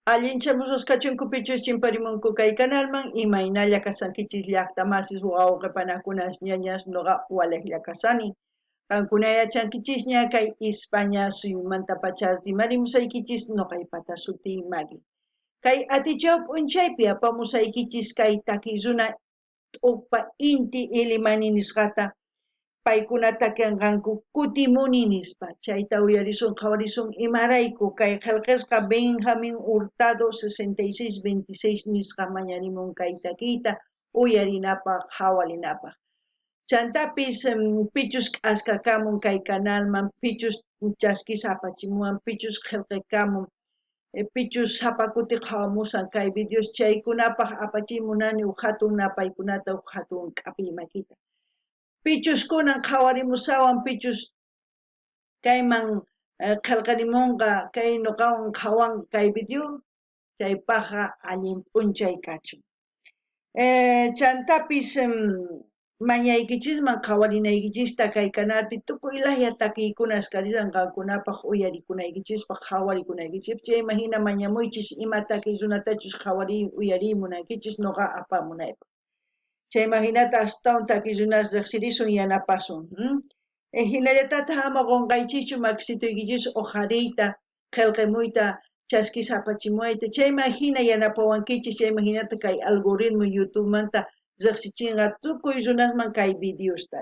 Allinchamusqas kachunkupichus chimparimunku kay kanalman imaynalla kasankichis llaqtamasis wawqipanakunas ñañas nuqa waliqlla kasani. Qankuna yachankichisña kay España suyumanta pachas rimarimusaykichis nuqaypata sutiy Maggie. Kay atichaw p'unchaypi apamusaykichis kay takiy runa t'uqpa inti Ilimani nisqata paykunata kanqanku kutimuni nispa chayta uyarisun qhawarisun imarayku kay qillqisqa Benjamin Hurtado 6626 nisqa mañarimun kay takiyta uyarinapaq hawarinapaq. Chantapis pichus k'askakamun kay kanalman pichus chaskisa apachimuwan pichus qillqikamun pichus hapakuti qhawamusan kay videos chaykunapaq apachimunani hatun napaykunata hatun k'api makita. Pichus kunan qhawarimusawan pichus kayman qillqarimunqa kay nuqawan qhawan kay video chaypaqa allin p'unchay kachun. Chantapis mañaykichisman qhawarinaykichista kay kanalpi tukuy laya takiykuna askarisqan qankunapaq uyarikunaykichispaq qhawarikunaykichispa chayma hina mañamuychis ima takiy runatachus uyarimunaykichis nuqa apamunaypaq. Chayma hinata astawan takiy runas riqsirisun yanapasun. Hinallatataq ama qunqaychischu makisituykichis uhariyta qillqimuyta chaskisa apachimuwayta chayma hina yanapawankichis chayma hinata kay algoritmo YouTubemanta riqsichinqa tukuy runasman kay videosta.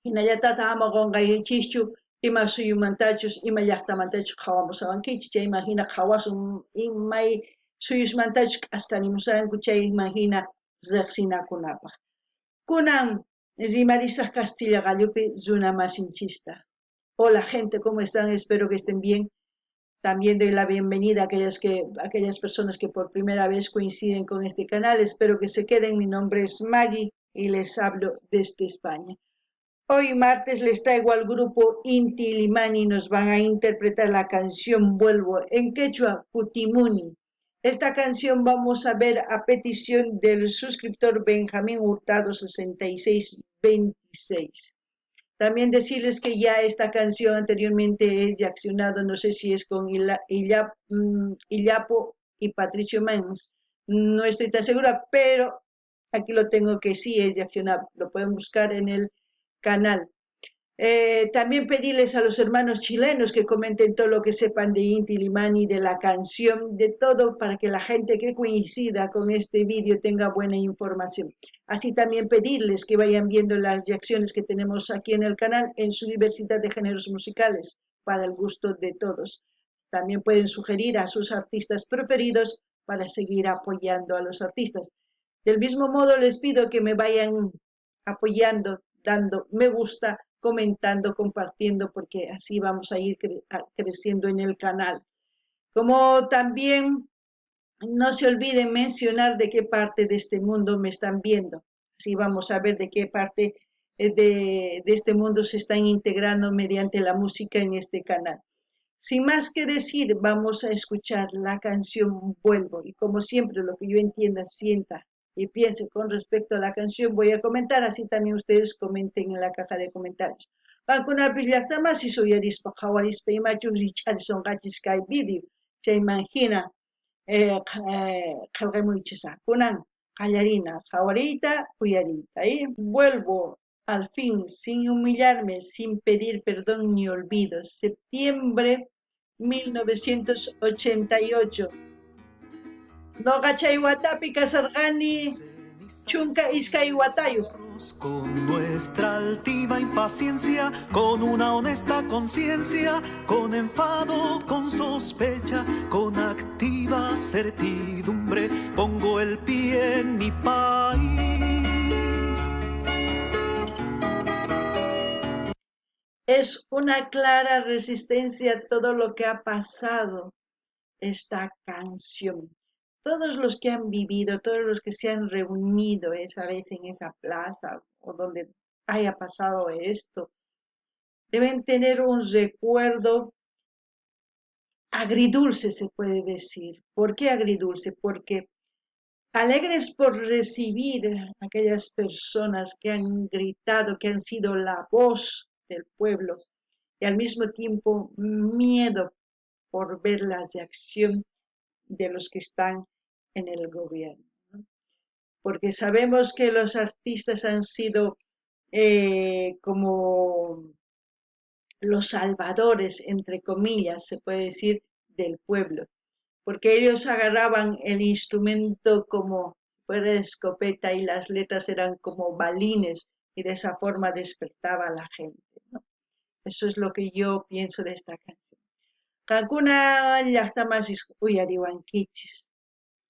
Hinallatataq ama qunqaychischu ima suyumantachus ima llaqtamantachus qhawamusawankichis chayma hina qhawasun imay suyusmantachus k'askarimusanku chayma hina riqsinakunapaq. Kunan rimarisaq Castilla gallupi runa masinchista. Hola gente, ¿cómo están? Espero que estén bien. También doy la bienvenida a aquellas personas que por primera vez coinciden con este canal. Espero que se queden. Mi nombre es Maggie y les hablo desde España. Hoy martes les traigo al grupo Inti Illimani. Nos van a interpretar la canción Vuelvo en quechua Putimuni. Esta canción vamos a ver a petición del suscriptor Benjamín Hurtado 6626. También decirles que ya esta canción anteriormente he reaccionado, no sé si es con Illapo y Patricio Mans, no estoy tan segura, pero aquí lo tengo que sí he reaccionado, lo pueden buscar en el canal. También pedirles a los hermanos chilenos que comenten todo lo que sepan de Inti Illimani, de la canción, de todo, para que la gente que coincida con este vídeo tenga buena información. Así también pedirles que vayan viendo las reacciones que tenemos aquí en el canal en su diversidad de géneros musicales, para el gusto de todos. También pueden sugerir a sus artistas preferidos para seguir apoyando a los artistas. Del mismo modo les pido que me vayan apoyando, dando me gusta, comentando, compartiendo, porque así vamos a ir creciendo en el canal. Como también no se olviden mencionar de qué parte de este mundo me están viendo. Así vamos a ver de qué parte de este mundo se están integrando mediante la música en este canal. Sin más que decir, vamos a escuchar la canción Vuelvo. Y como siempre, lo que yo entienda, sienta y piense con respecto a la canción, voy a comentar, así también ustedes comenten en la caja de comentarios. Pankuna llaqtamas y suyarispa qawarispa imachus Richardson qachis kay video chayman hina qillqimuychisa kunan qallarina qawariyta uyariyta. Vuelvo al fin, sin humillarme, sin pedir perdón ni olvido. Septiembre 1988. Noqa chay watapi kasarqani chunka iskay watayuq. Con nuestra altiva impaciencia, con una honesta conciencia, con enfado, con sospecha, con activa certidumbre, pongo el pie en mi país. Es una clara resistencia a todo lo que ha pasado esta canción. Todos los que han vivido, todos los que se han reunido esa vez en esa plaza o donde haya pasado esto, deben tener un recuerdo agridulce, se puede decir. ¿Por qué agridulce? Porque alegres por recibir a aquellas personas que han gritado, que han sido la voz del pueblo, y al mismo tiempo miedo por ver la reacción de los que están en el gobierno, ¿no? Porque sabemos que los artistas han sido como los salvadores, entre comillas, se puede decir, del pueblo, porque ellos agarraban el instrumento como si fuera escopeta y las letras eran como balines y de esa forma despertaba a la gente, ¿no? Eso es lo que yo pienso de esta canción. Kankuna llaqtamasis uyariwankichis.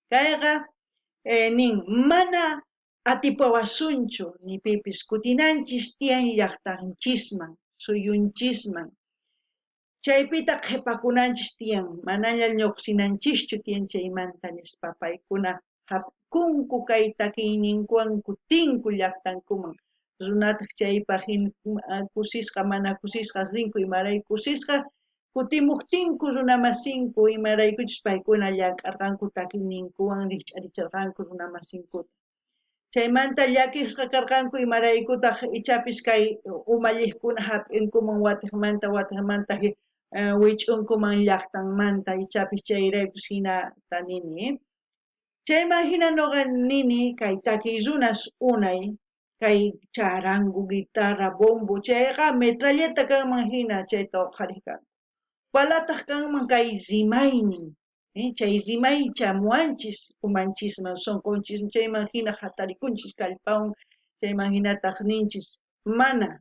Kayqa nin mana atipawasunchu ni pipis kutinanchis tiyan llaqtanchisman, suyunchisman. Chaypita qhipakunanchis tiyan, manalla lluqsinanchischu tiyan chaymanta nispa paykuna hap'kunku kay takiyninkuwan kutinku llaqtankuman. Runataq chaypa kusisqa mana kusisqas rinku imaray kusisqa kutimuqtinku runamasinku imaraykuchus paykuna llamk'arqanku takiyninkuwan rikch'aricharqanku runamasinku. Chaymanta llakisqa karqanku imaraykutaq ichapis kay umalliqkuna hap'inkuman watiqmanta wich'unkuman llaqtanmanta ichapis chayraykus hinata nini. Chayman hina nuqa nini kay takiy runas unay kay charangu, guitarra, bombo chayqa metralleta kanman hina chayta huqariq kanku. Palataq kanman kay rimaynin, chay rimay chamuanchis umanchisman sunqunchis chayman hina hatarikunchis kallpawan chayman hinataq ninchis mana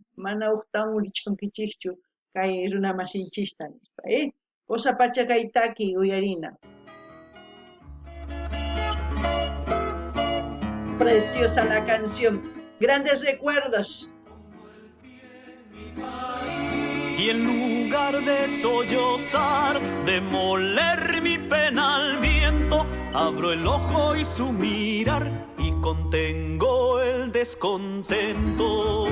uqtawan wich'unkichikchu kay runamasinchista nispa, Cosa pacha kay takiy uyarina. Preciosa la canción, grandes recuerdos. Y en lugar de sollozar, de moler mi pena al viento, abro el ojo y su mirar y contengo el descontento.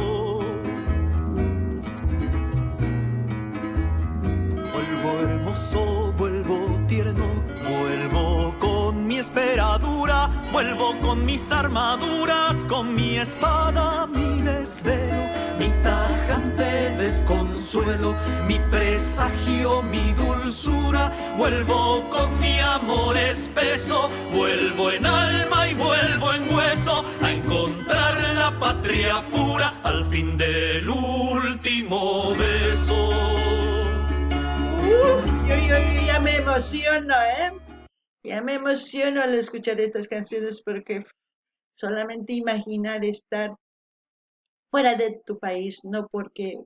Vuelvo hermoso, vuelvo tierno, vuelvo con mi esperadura, vuelvo con mis armaduras, con mi espada, mi desvelo, mi tajante desconsuelo, mi presagio, mi dulzura, vuelvo con mi amor espeso, vuelvo en alma y vuelvo en hueso, a encontrar la patria pura al fin del último beso. Yo ya me emociono, Ya me emociono al escuchar estas canciones porque solamente imaginar estar fuera de tu país, no porque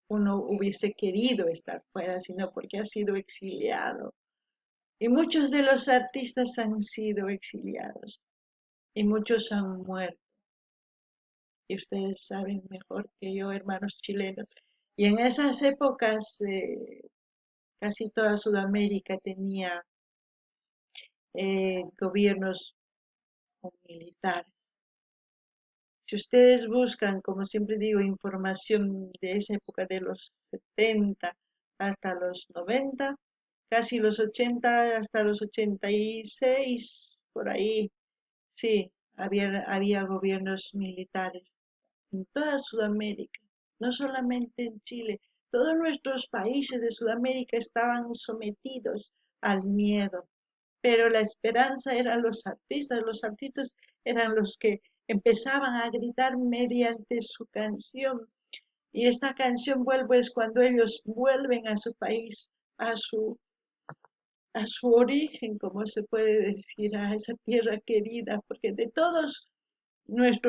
uno hubiese querido estar fuera, sino porque ha sido exiliado. Y muchos de los artistas han sido exiliados y muchos han muerto. Y ustedes saben mejor que yo, hermanos chilenos. Y en esas épocas casi toda Sudamérica tenía gobiernos militares. Si ustedes buscan, como siempre digo, información de esa época de los 70 hasta los 90, casi los 80 hasta los 86, por ahí, sí, había gobiernos militares en toda Sudamérica, no solamente en Chile. Todos nuestros países de Sudamérica estaban sometidos al miedo, pero la esperanza eran los artistas eran los que empezaban a gritar mediante su canción. Y esta canción vuelve es cuando ellos vuelven a su país, a su origen, como se puede decir, a esa tierra querida, porque de todos,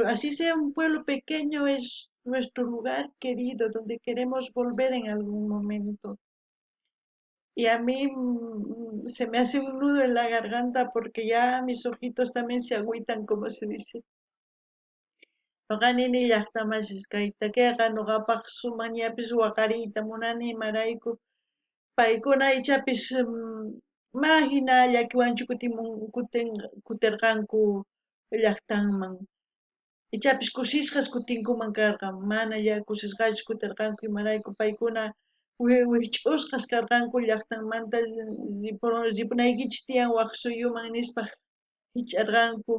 así sea un pueblo pequeño, es nuestro lugar querido, donde queremos volver en algún momento. Y a mí se me hace un nudo en la garganta porque ya mis ojitos también se agüitan, como se dice. Noqanini llaqtamashishkayta kayqa noqapaq sumañapis waqariyta munani imarayku paykuna ichapis mahina llakiwanchu kutirqanku llaqtanman. Ichapis kusisqas kutinkuman karqan, mana kusisqachu kutirqanku imarayku paykuna wich'usqas karqanku llaqtanmanta ripunaykichis tiyan waq suyuman nispa hich'arqanku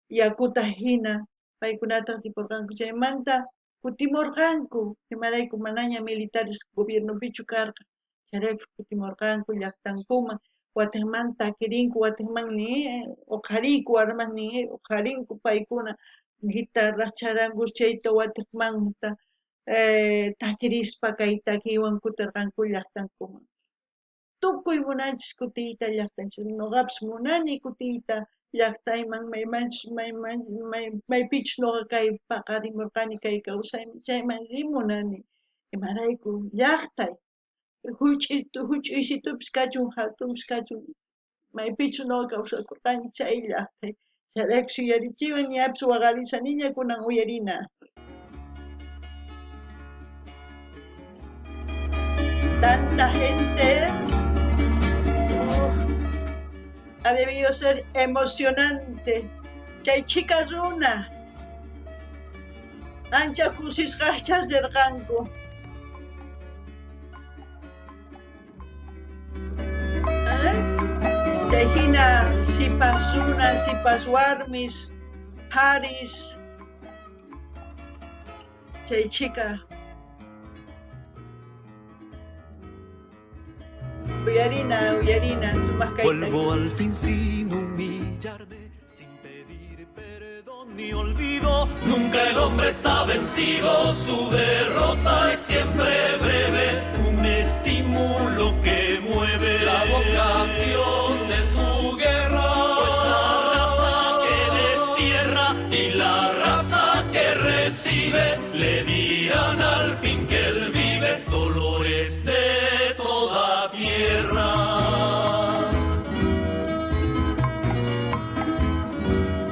yakuta hina paykunataq ripurqanku chaymanta kutimurqanku imarayku manaña militares gobiernopichu karqa chayrayku kutimurqanku llaqtankuman Watanman takirinku watanmanmi uqhariku armaqmi uqharinku paykuna guitarra charanku chayta watakmanta takirispa kay takiwan kutirqanku llaqtankuman. Tukuy munanchis kutiyta llaqtanchik nuqapas munani kutiyta llaqtayman maypichus nuqa kay paqarimurqani kay kawsaymi chayman rimunani imarayku llaqtay huch'uysitupis kachun hatunpis kachun maypichus nuqa kawsakurqani chay llaqtay chayraykus yuyarichiwan ñapis waqarisaniña kunan uyarina. Tanta gente ha debido ser emocionante chay chica runa ancha kusisqachas rirqanku chay hina sipas runa sipas warmis haris chay chica uyarina sumaq kayta. Vuelvo al fin sin humillarme, sin pedir perdón ni olvido. Nunca el hombre está vencido, su derrota es siempre breve. Un estímulo que mueve la vocación de su guerra. Pues la raza que destierra y la raza que recibe le dirán al fin que él vive dolores de toda tierra.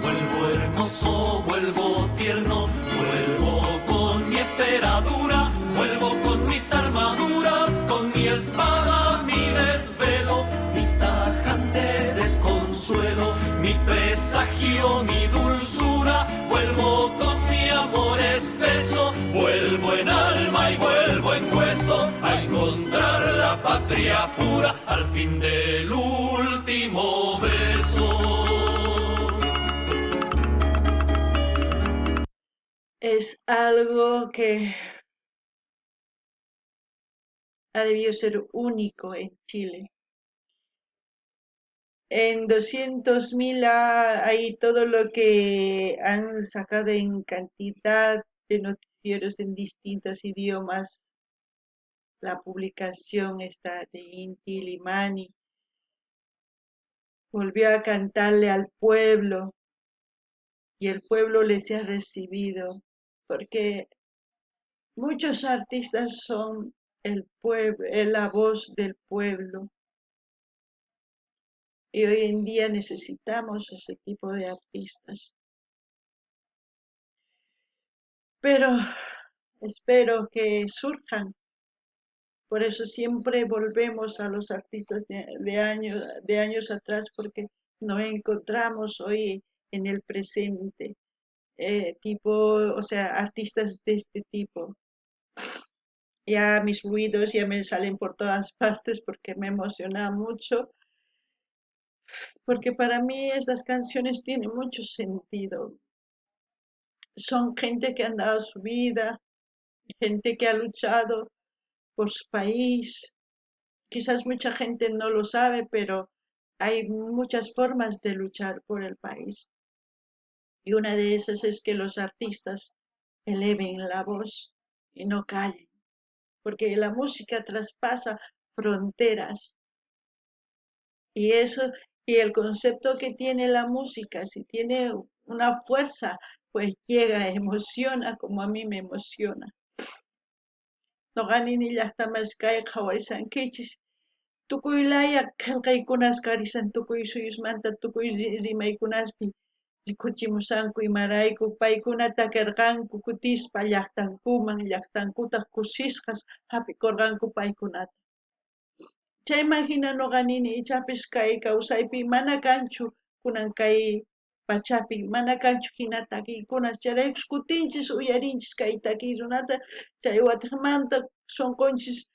Vuelvo hermoso, vuelvo tierno, vuelvo con mi esperadura, vuelvo con mis armaduras, con mi espada, mi desvelo, mi tajante desconsuelo, mi presagio, mi dulzura, vuelvo con mi amor espeso, vuelvo en alma y vuelvo en hueso a encontrar la patria pura al fin del último beso. Es algo que ha debido ser único en Chile. En 200.000 hay todo lo que han sacado en cantidad de noticieros en distintos idiomas. La publicación está de Inti Illimani. Volvió a cantarle al pueblo y el pueblo les ha recibido, porque muchos artistas son el pueblo, la voz del pueblo. Y hoy en día necesitamos ese tipo de artistas. Pero espero que surjan. Por eso siempre volvemos a los artistas de años atrás, porque nos encontramos hoy en el presente. Artistas de este tipo. Ya mis ruidos ya me salen por todas partes porque me emociona mucho. Porque para mí estas canciones tienen mucho sentido. Son gente que han dado su vida, gente que ha luchado por su país. Quizás mucha gente no lo sabe, pero hay muchas formas de luchar por el país. Y una de esas es que los artistas eleven la voz y no callen, porque la música traspasa fronteras. Y el concepto que tiene la música, si tiene una fuerza, pues llega, emociona como a mí me emociona. Noqanini llaqtamasqayqa hawarisankichis tukuylaya qillqaykunas karisan tukuy suyusmanta tukuy rimaykunaspi rikuchimusanku imarayku paykuna takarqanku kutispa llaqtankuman llaqtankutaq kusisqas hapikurqanku paykunata. Chayman hina nuqanini ichapis kay kawsaypi mana kanchu kunan kay pachapi mana kanchu hina takiykunas charaykus kutinchis uyarinchis kay takiy runata chay wataqmanta sunqunchis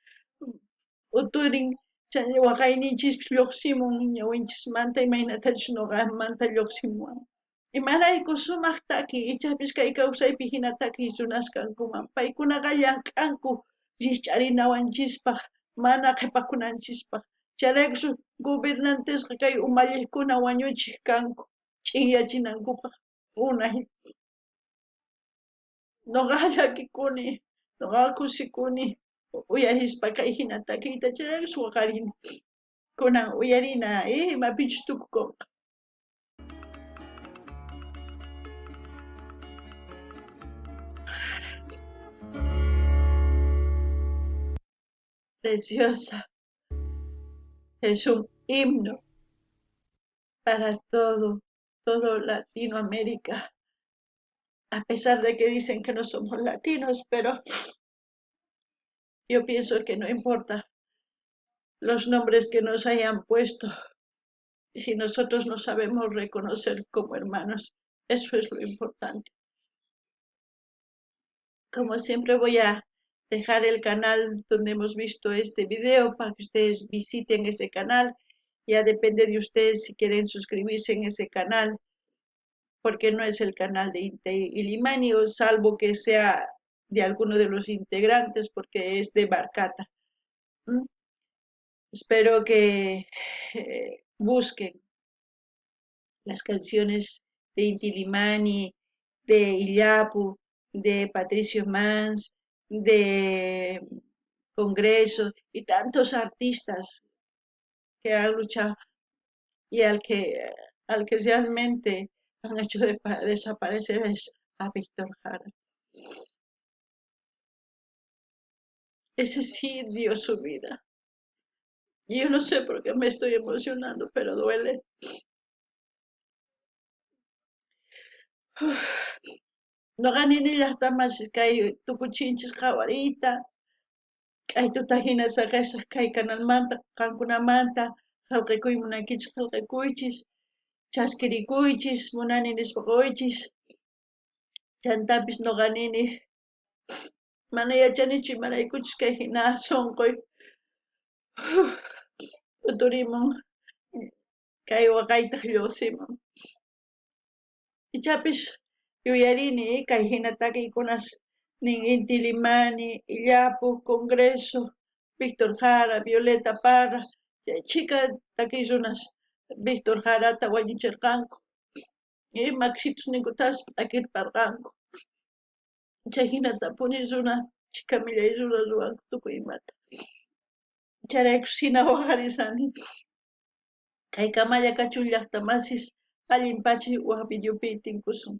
uturin chay waqayninchispis lluqsimun ñawinchis imaynatachus nuqamanta lluqsimuwan imarayku sumaq takiy ichapis kay kawsaypi hina takiy runasqankuman paykunaqa llamk'anku riqch'arinawanchispaq mana qhipakunanchispaq Chayraykun gobernantesqa kay umalliqkuna wañuchiq kanku ch'inyachiнаnkupaq unay. Nuqaqa llakikuni, nuqaqa kusikuni uyarispa kay hina takiyta chayraykun waqharini. Kunan uyarina imapichus tukukunqa. Preciosa, es un himno para todo Latinoamérica, a pesar de que dicen que no somos latinos, pero yo pienso que no importa los nombres que nos hayan puesto, si nosotros nos sabemos reconocer como hermanos, eso es lo importante. Como siempre voy a dejar el canal donde hemos visto este video para que ustedes visiten ese canal. Ya depende de ustedes si quieren suscribirse en ese canal, porque no es el canal de Inte Illimani, o salvo que sea de alguno de los integrantes, porque es de Barcata. Espero que busquen las canciones de Inti Illimani, de Illapu, de Patricio Mans, de Congreso y tantos artistas que han luchado y al que realmente han hecho desaparecer es a Víctor Jara. Ese sí dio su vida. Y yo no sé por qué me estoy emocionando, pero duele. No gané ni las tamas kay tukuchinchis qawarita, kay tutajina saqasaq kay canalmanta qankunamanta hallqikuy munankichis hallqikuychis, chaskirikuychis, munani nispa quychis, chantapis nuqa nini mana yachanichu imaraykuchus kay hina sunquy uturimun kay waqayta llusiman. Ichapis yuyarini kay hina takiykunas nin Inti Illimani, Illapu, Congreso, Víctor Jara, Violeta Parra, chaychika takiy runas Víctor Jarata wañuchirqanku, maksitus ninkutas takirparqanku. Chay hinatapuni runa chika millay runa ruwanku tukuy imata. Chayraykus hina waqharisani kay Kamalla Kachun llaqta masis allinpachis waq videopi tinkusun.